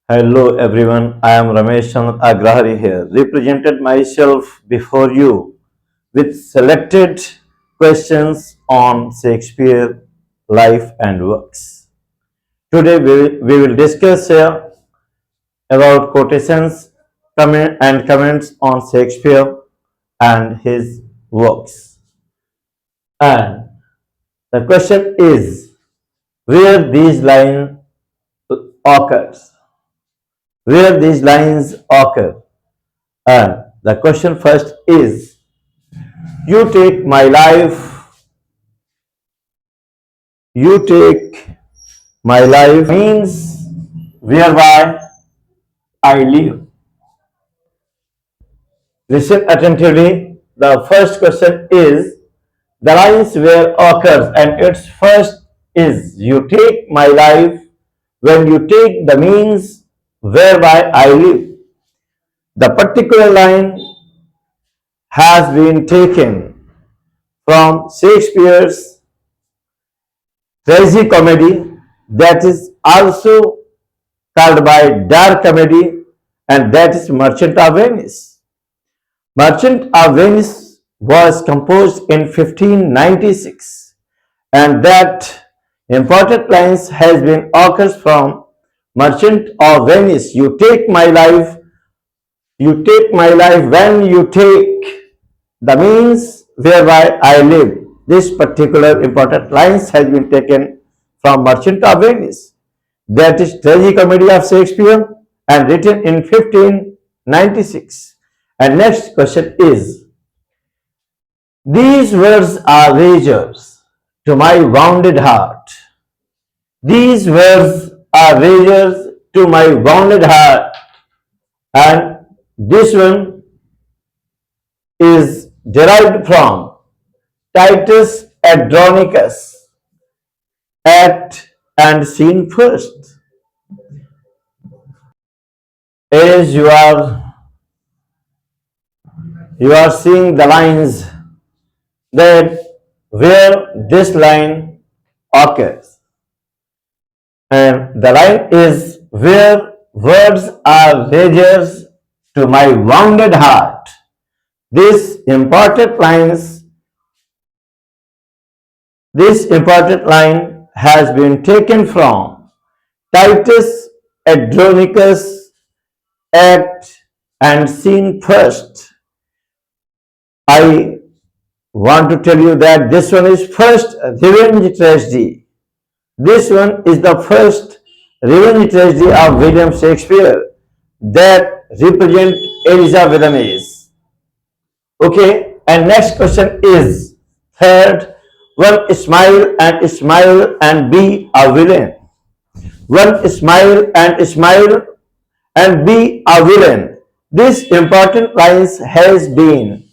Hello everyone, I am Ramesh Chandra Agrahari here, represented myself before you with selected questions on Shakespeare life and works. Today we will discuss here about quotations and comments on Shakespeare and his works. And the question is where these lines occurs. Where these lines occur. And the question first is, you take my life, you take my life means whereby I live. Listen attentively. The first question is, the lines where occurs and its first is, you take my life when you take the means whereby I live. The particular line has been taken from Shakespeare's tragicomedy, that is also called by dark comedy, and that is Merchant of Venice. Merchant of Venice was composed in 1596, and that important lines has been occurs from Merchant of Venice. You take my life when you take the means whereby I live. This particular important lines has been taken from Merchant of Venice. That is tragicomedy of Shakespeare and written in 1596. And next question is, these words are razors to my wounded heart. These words are razors to my wounded heart. And this one is derived from Titus Andronicus, act and scene first. As you are seeing the lines that where this line occurs, and the line is where words are razors to my wounded heart. This important line has been taken from Titus Andronicus, act and scene first. I want to tell you that this one is first revenge tragedy. This one is the first revenge tragedy of William Shakespeare that represent Elizabethan age. Okay, and next question is third, one smile and be a villain. One smile and be a villain. This important lines has been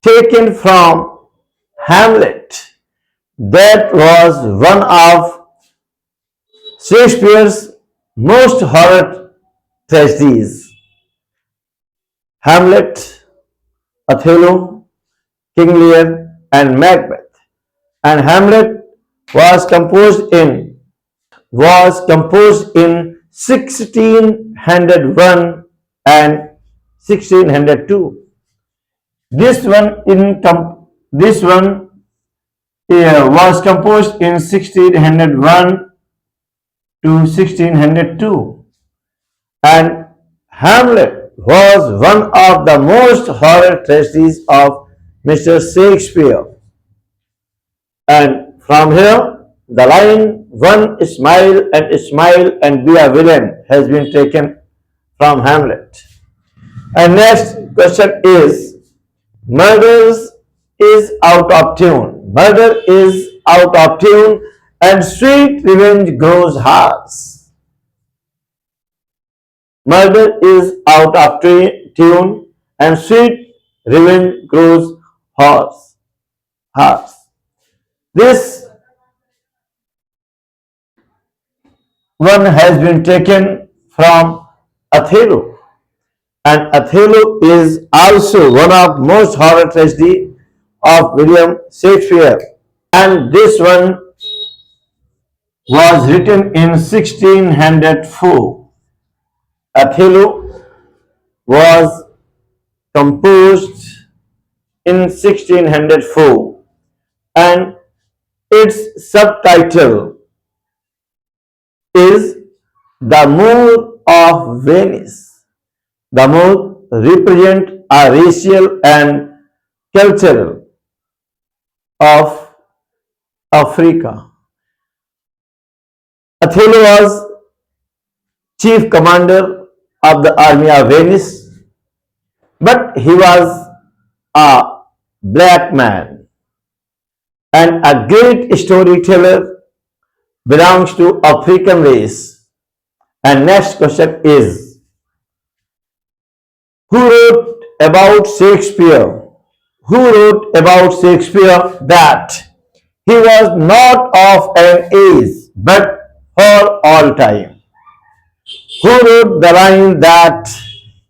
taken from Hamlet. That was one of Shakespeare's most horror tragedies. Hamlet, Othello, King Lear, and Macbeth. And Hamlet was composed in 1601 and 1602. This one was composed in 1601 to 1602, and Hamlet was one of the most horror tragedies of Mr. Shakespeare. And from here, the line one smile and be a villain has been taken from Hamlet. And next question is, murder is out of tune. Murder is out of tune and sweet revenge grows harsh. Murder is out of tune and sweet revenge grows harsh. This one has been taken from Othello, and Othello is also one of most horror tragedy of William Shakespeare, and this one was written in 1604. Othello was composed in 1604 and its subtitle is The Moor of Venice. The Moor represent a racial and cultural of Africa. Othello was chief commander of the army of Venice, but he was a black man and a great storyteller belongs to African race. And next question is, who wrote about Shakespeare? Who wrote about Shakespeare that he was not of an age but for all time? Who wrote the line that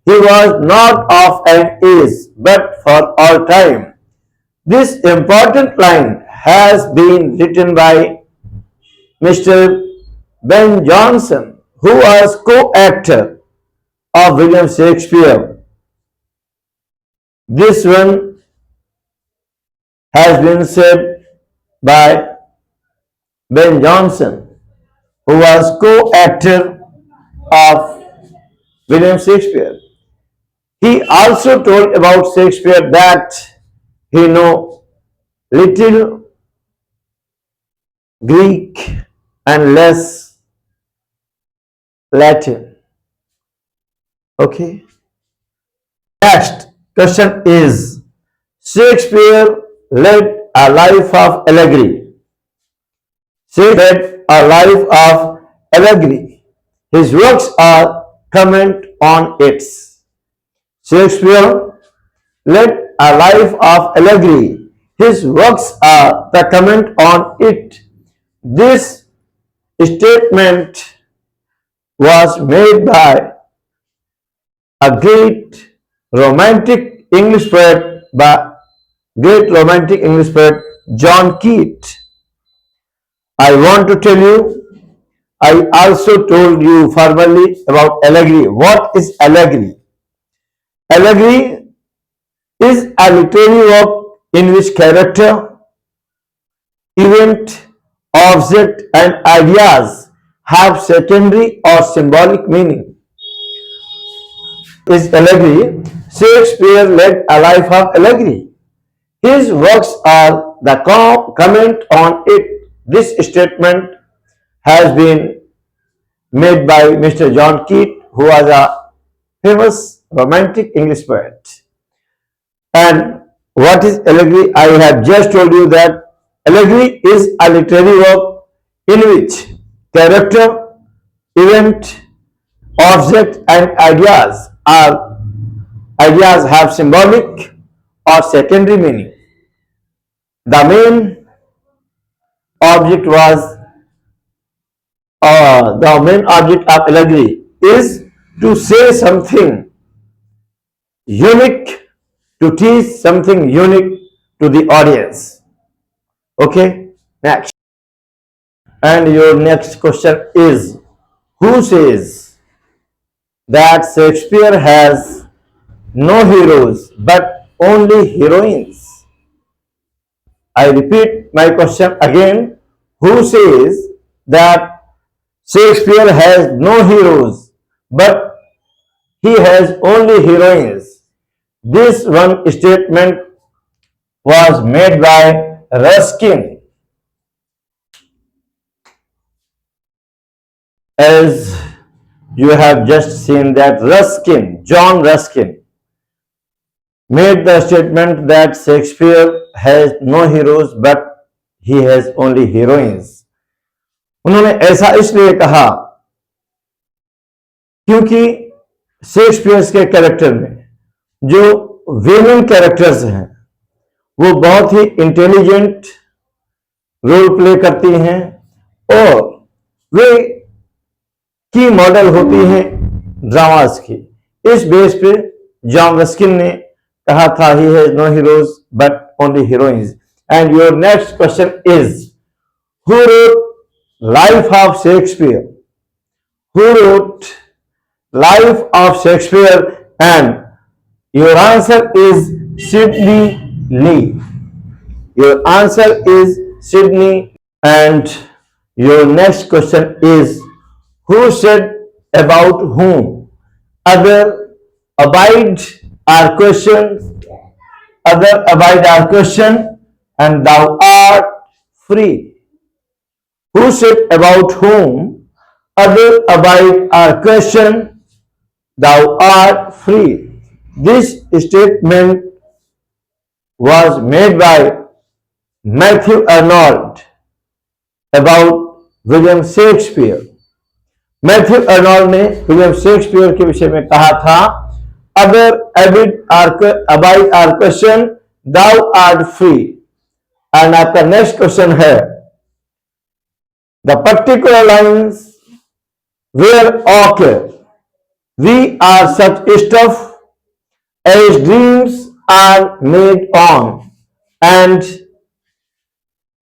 he was not of an age but for all time? This important line has been written by Mr. Ben Jonson, who was co-actor of William Shakespeare. This one has been said by Ben Jonson, who was co-actor of William Shakespeare. He also told about Shakespeare that he know little Greek and less Latin. Okay. Next question is, Shakespeare led a life of allegory. Shakespeare led a life of allegory. His works are comment on it. Shakespeare led a life of allegory. His works are the comment on it. This statement was made by a great romantic English poet John Keats. I want to tell you, I also told you formally about allegory. What is allegory? Allegory is a literary work in which character, event, object, and ideas have secondary or symbolic meaning. Is allegory. Shakespeare led a life of allegory. His works are the comment on it. This statement has been made by Mr. John Keats, who was a famous romantic English poet. And what is allegory? I have just told you that allegory is a literary work in which character, event, object, and ideas have symbolic or secondary meaning. The main object was the main object of allegory is to say something unique, to teach something unique to the audience. Okay, next. And your next question is, who says that Shakespeare has no heroes but only heroines? I repeat my question again. Who says that Shakespeare has no heroes but he has only heroines? This one statement was made by Ruskin. As you have just seen that John Ruskin, made the statement that Shakespeare has no heroes but he has only heroines. उन्होंने ऐसा इसलिए कहा क्योंकि Shakespeare के character में जो women characters हैं वो बहुत ही इंटेलिजेंट रोल प्ले करती हैं और वे की मॉडल होती हैं ड्रामास की. इस बेस पे जॉन रस्किन ने कहा था he has no heroes but only heroines. And your next question is, who wrote life of Shakespeare? Who wrote life of Shakespeare? And your answer is Sidney Lee. Your answer is Sydney. And your next question is, who said about whom? Other abide our question, other abide our question, and thou art free. Who said about whom? Other abide our question, thou art free. This statement was made by Matthew Arnold about William Shakespeare. Matthew Arnold ने William Shakespeare के विषय में कहा था, other abide our question, thou art free. And आपका next question है, the particular lines where occur, we are such stuff as dreams are made on, and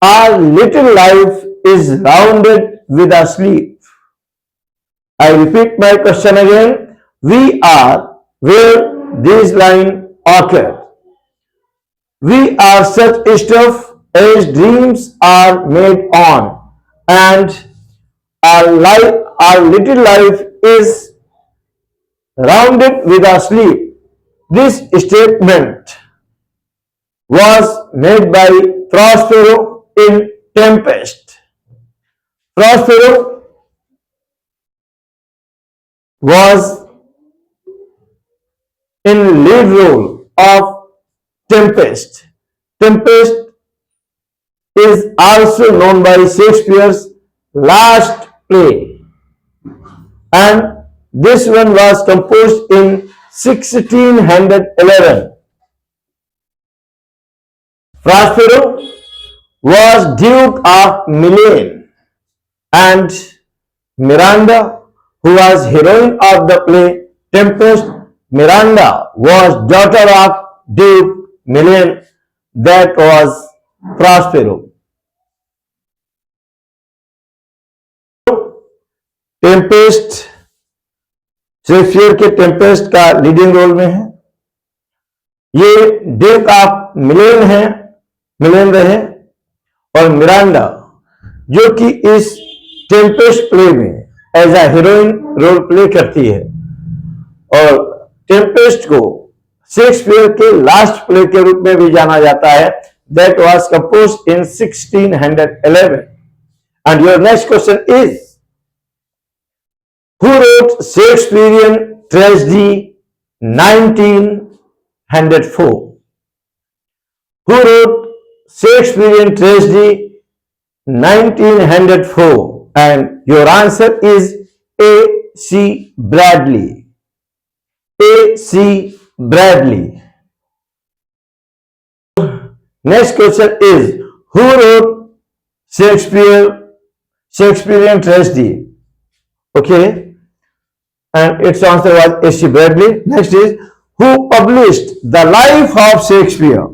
our little life is rounded with a sleep. I repeat my question again. We are where these lines occur. We are such stuff as dreams are made on, and our little life is rounded with a sleep. This statement was made by Prospero in Tempest. Prospero was in lead role of Tempest. Tempest is also known by Shakespeare's last play, and this one was composed in 1611. Prospero was Duke of Milan, and Miranda, who was heroine of the play Tempest, Miranda was daughter of Duke Milan, that was Prospero. Tempest, Shakespeare के Tempest का leading role में है। ये Duke of मिलेन है, मिलेन रहे, और मिरांडा जो कि इस टेम्पेस्ट प्ले में as a heroine role play करती है, और टेम्पेस्ट को शेक्सपियर के लास्ट प्ले के रूप में भी जाना जाता है, that was composed in 1611. And your next question is, who road Shakespearean tragedy 1904? Who wrote Shakespearean tragedy 1904? And your answer is A.C. Bradley. A.C. Bradley. Next question is, who wrote Shakespearean tragedy? Okay, and its answer was A.C. Bradley. Next is, who published the life of Shakespeare?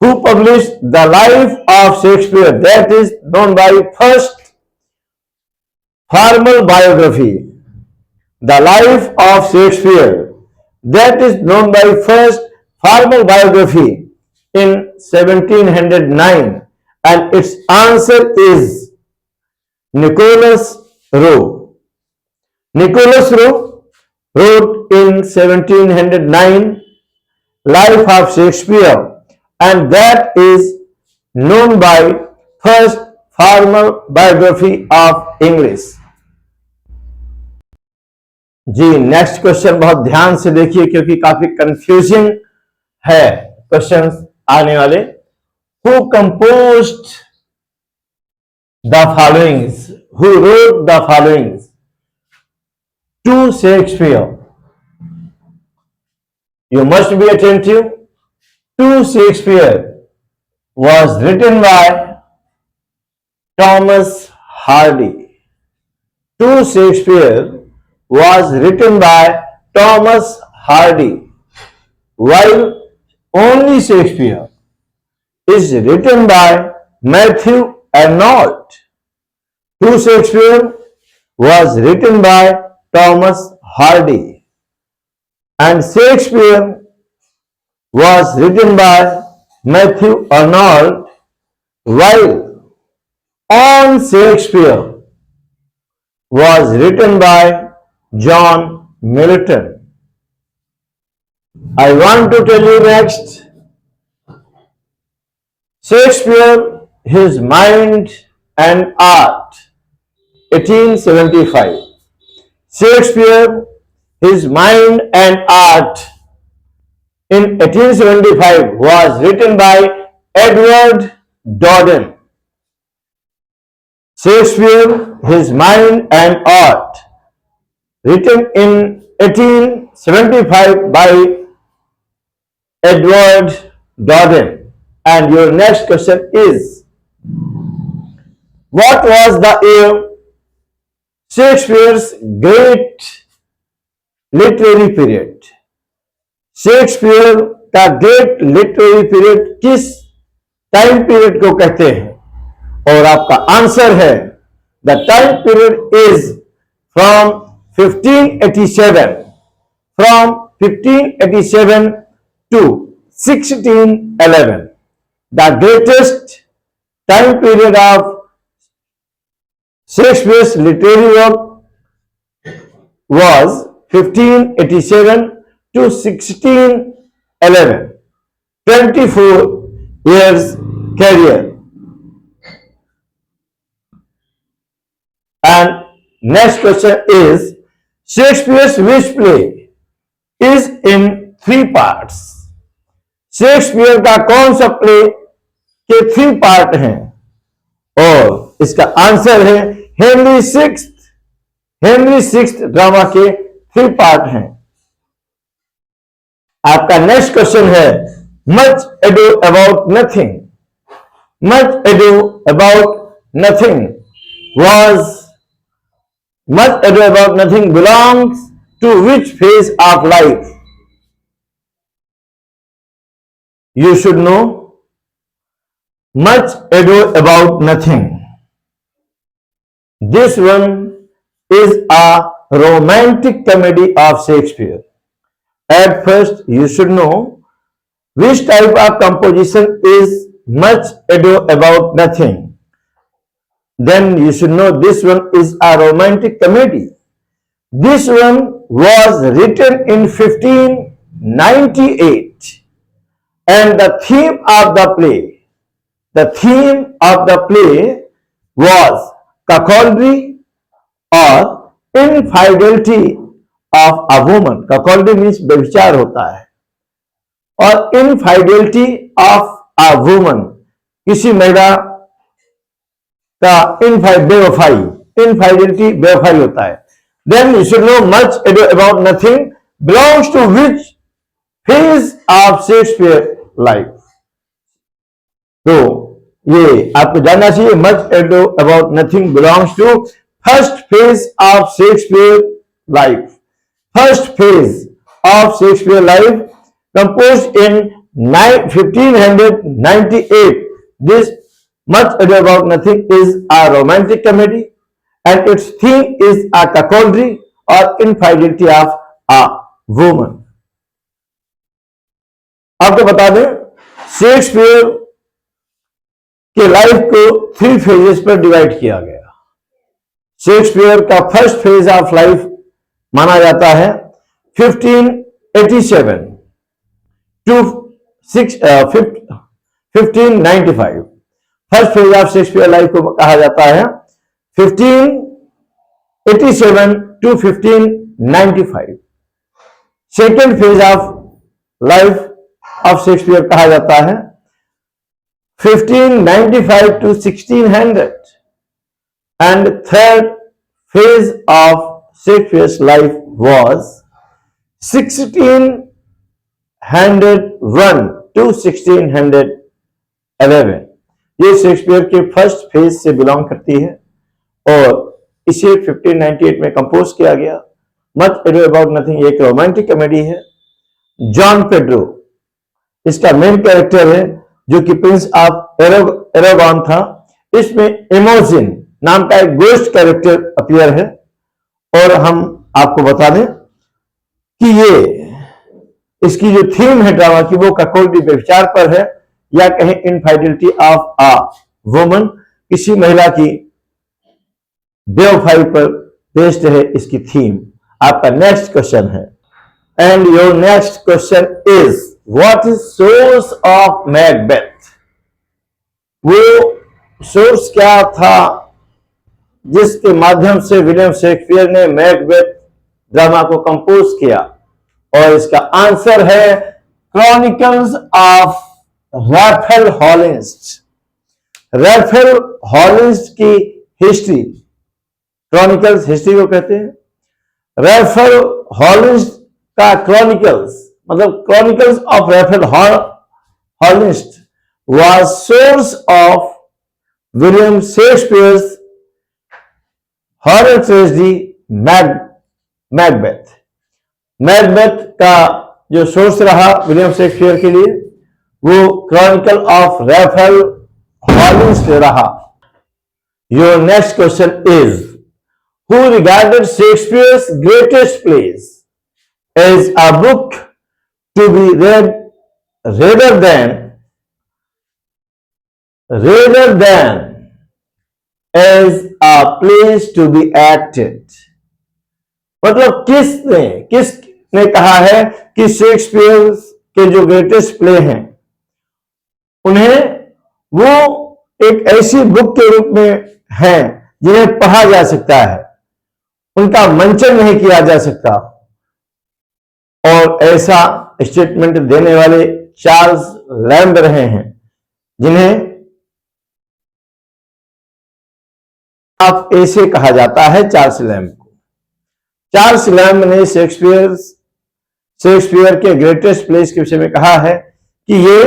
Who published the life of Shakespeare? That is known by first formal biography. The life of Shakespeare, that is known by first formal biography in 1709, and its answer is Nicholas Rowe. Nicholas Rowe wrote in 1709 Life of Shakespeare, and that is known by first formal biography of English. जी, next question बहुत ध्यान से देखिए क्योंकि काफी confusing है questions आने वाले। Who composed the followings? Who wrote the followings to Shakespeare? You must be attentive. To Shakespeare was written by Thomas Hardy. To Shakespeare was written by Thomas Hardy, while only Shakespeare is written by Matthew Arnold. To Shakespeare was written by Thomas Hardy. And Shakespeare was written by Matthew Arnold, while On Shakespeare was written by John Milton. I want to tell you next, Shakespeare, His Mind and Art, 1875. Shakespeare, His Mind and Art in 1875 was written by Edward Dodden. Shakespeare, His Mind and Art, written in 1875 by Edward Dodden. And your next question is, what was the year Shakespeare's great literary period? Shakespeare का great literary period किस time period को कहते हैं? और आपका answer है, the time period is from 1587 to 1611. The greatest time period of Shakespeare's literary work was 1587 to 1611. 24 years career. And next question is, Shakespeare's which play is in 3 parts? Shakespeare का कौन सा play के 3 part हैं? और इसका answer है Henry sixth drama के 3 part हैं. आपका नेक्स्ट क्वेश्चन है, much ado about nothing. Much ado about nothing belongs to which phase of life? You should know, much ado about nothing. This one is a romantic comedy of Shakespeare. At first, you should know which type of composition is much ado about nothing. Then you should know this one is a romantic comedy. This one was written in 1598. And the theme of the play was cuckoldry or infidelity of a woman. Cuckoldry means व्यभिचार होता है, और infidelity of a woman, किसी महिला का infidelity बेवफाई होता है. Then you should know much ado about nothing belongs to which phase of Shakespeare life. तो ये आपको जानना चाहिए, much ado about nothing belongs to first phase of Shakespeare life. First phase of Shakespeare life composed in 1598. This much ado about nothing is a romantic comedy and its theme is a cuckoldry or infidelity of a woman. आपको बता दें, Shakespeare के life को 3 phases पर divide किया गया. Shakespeare का first phase of life माना जाता है 1587 to 1595. First phase of Shakespeare life को कहा जाता है 1587 to 1595. Second phase of life of Shakespeare कहा जाता है 1595 to 1600. And third phase of Shakespeare's life was 1601 to 1611. ये शेक्सपियर के फर्स्ट फेज से बिलोंग करती है और इसे 1598 में कंपोज किया गया. मच एडो अबाउट नथिंग एक रोमांटिक कॉमेडी है. जॉन पेड्रो इसका मेन कैरेक्टर है, जो कि प्रिंस ऑफ एरागोन था. इसमें इमोजिन नाम का एक गोस्ट कैरेक्टर अपीयर है और हम आपको बता दें कि ये इसकी जो थीम है ड्रामा की वो ककोलडी व्यभिचार पर है, या कहीं इनफाइडिलिटी ऑफ अ वुमन, किसी महिला की बेवफाई पर बेस्ड है इसकी थीम। आपका नेक्स्ट क्वेश्चन है, and your next question is what is source of Macbeth? वो सोर्स क्या था जिसके माध्यम से विलियम शेक्सपियर ने मैकबेथ ड्रामा को कंपोज किया? और इसका आंसर है क्रॉनिकल्स ऑफ रैफेल हॉलिंस्ट। रैफेल हॉलिंस्ट की हिस्ट्री, क्रॉनिकल्स हिस्ट्री को कहते हैं। रैफेल हॉलिंस्ट का क्रॉनिकल्स मतलब chronicles of Raphael Holinshed was source of William Shakespeare's horror tragedy Macbeth. Macbeth का जो सोर्स रहा विलियम शेक्सपियर के लिए वो क्रॉनिकल ऑफ रैफेल हॉलिंस्ट रहा। Your next question is who regarded Shakespeare's greatest plays as a book to be read rather than as a place to be acted? मतलब किसने कहा है कि शेक्सपियर के जो ग्रेटेस्ट प्ले हैं उन्हें वो एक ऐसी बुक के रूप में हैं जिन्हें पढ़ा जा सकता है, उनका मंचन नहीं किया जा सकता। और ऐसा स्टेटमेंट देने वाले चार्ल्स लैम्ब रहे हैं, जिन्हें आप ऐसे कहा जाता है चार्ल्स लैम्ब को। चार्ल्स लैम्ब ने शेक्सपियर के ग्रेटेस्ट प्लेस के विषय में कहा है कि ये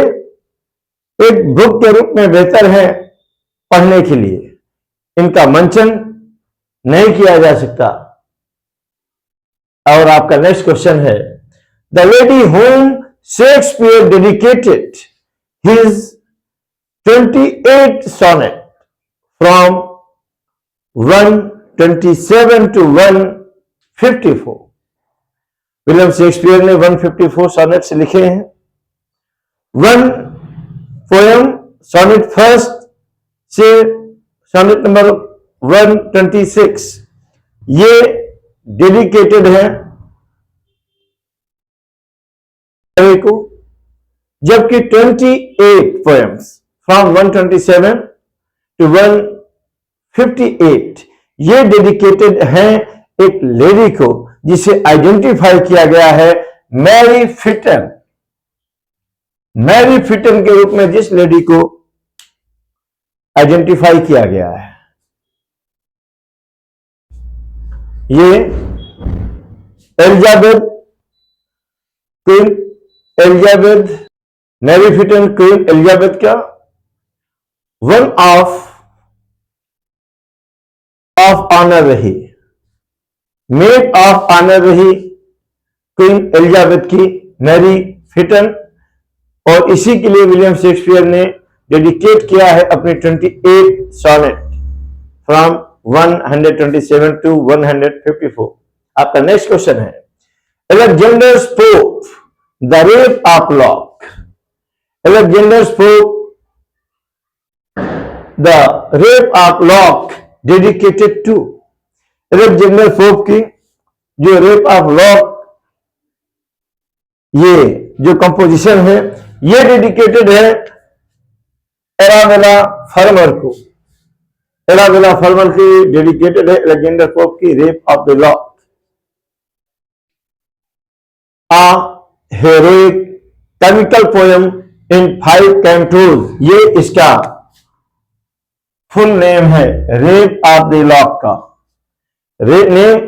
एक बुक के रूप में बेहतर है पढ़ने के लिए, इनका मंचन नहीं किया जा सकता। और आपका नेक्स्ट क्वेश्चन है, the lady whom Shakespeare dedicated his 28 sonnet from 127 to 154। William Shakespeare ने 154 सोनेट्स लिखे हैं। वन पोएम सोनेट फर्स्ट से सोनेट नंबर 126 ये डेडिकेटेड है को, जबकि 28 पोएम्स फ्रॉम 127 टू 158 ये डेडिकेटेड हैं एक लेडी को जिसे आइडेंटिफाई किया गया है मैरी फिटन। मैरी फिटन के रूप में जिस लेडी को आइडेंटिफाई किया गया है, ये Queen Elizabeth, Mary Fitton Queen Elizabeth का वन ऑफ ऑनर रही, मेड ऑफ ऑनर रही क्वीन एलिजाबेथ की मैरी फिटन। और इसी के लिए विलियम शेक्सपियर ने डेडिकेट किया है अपने 28 सोनेट फ्रॉम 127 टू 154। आपका नेक्स्ट क्वेश्चन है, Alexander spoke the rape of Locke। Alexander spoke the rape of Locke dedicated to। Alexander Pope की जो रेप ऑफ लॉक ये जो कंपोजिशन है ये डेडिकेटेड है एराबेला फर्मर को। एराबेला फर्मर की डेडिकेटेड है अलेक्जेंडर पोप की Rape of the Lock. A heroic comical poem in 5 cantos, ये इसका फुल नेम है रेप ऑफ द लॉक का। नेम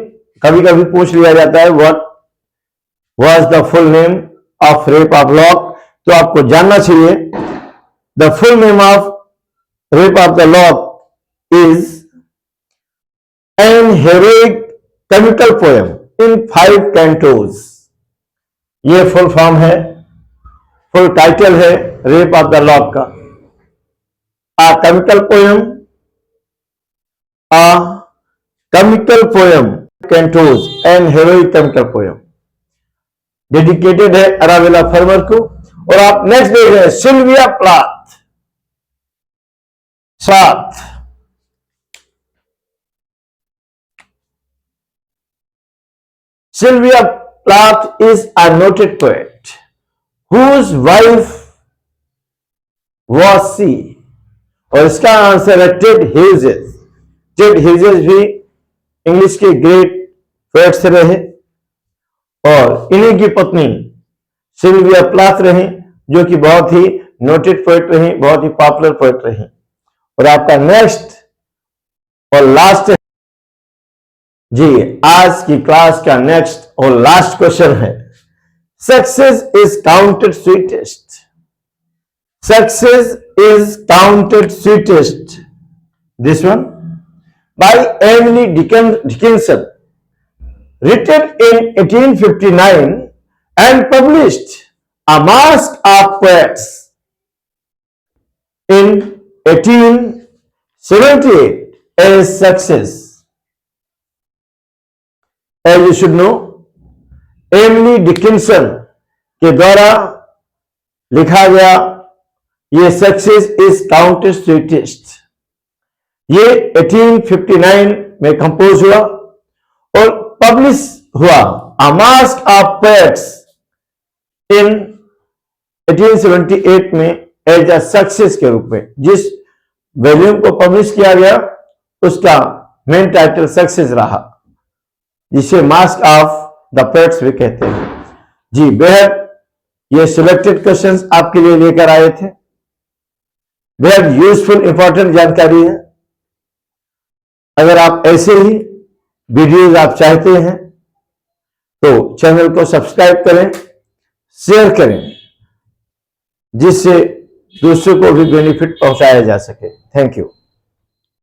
कभी कभी पूछ लिया जाता है what was the full name of Rape of Lock, तो आपको जानना चाहिए the full name of Rape of the Lock is an heroic comical poem in 5 cantos. ये फुल फॉर्म है, फुल टाइटल है रेप ऑफ द लॉक का। A comical poem cantos and heroic comical poem, dedicated है Arabella former को। और आप next देख रहे हैं Sylvia Plath. 7, Sylvia Plath is a noted poet whose wife was she। और इसका आंसर है टेड ह्यूजेस। टेड ह्यूजेस भी इंग्लिश के ग्रेट पोएट्स रहे और इन्हीं की पत्नी सिल्विया प्लाथ रही, जो कि बहुत ही नोटेड पोएट रही, बहुत ही पॉपुलर पोएट रही। और आपका नेक्स्ट और लास्ट जी, आज की क्लास का नेक्स्ट और लास्ट क्वेश्चन है, success is counted sweetest. Success is counted sweetest, this one by Emily Dickinson, written in 1859 and published a Masque of Poets in 1878 as success। As you should know, Emily Dickinson के द्वारा लिखा गया ये success is counted sweetest, ये 1859 में compose हुआ और publish हुआ अ मास्क ऑफ पोएट्स इन 1878 में एज अ सक्सेस के रूप में। जिस वॉल्यूम को पब्लिश किया गया उसका मेन टाइटल सक्सेस रहा, जिसे मास्क ऑफ द पोएट्स भी कहते हैं। जी, बेहद ये सिलेक्टेड क्वेश्चंस आपके लिए लेकर आए थे, बेहद यूजफुल इंपॉर्टेंट जानकारी है। अगर आप ऐसे ही वीडियोज आप चाहते हैं तो चैनल को सब्सक्राइब करें, शेयर करें, जिससे दूसरों को भी बेनिफिट पहुंचाया जा सके। Thank you.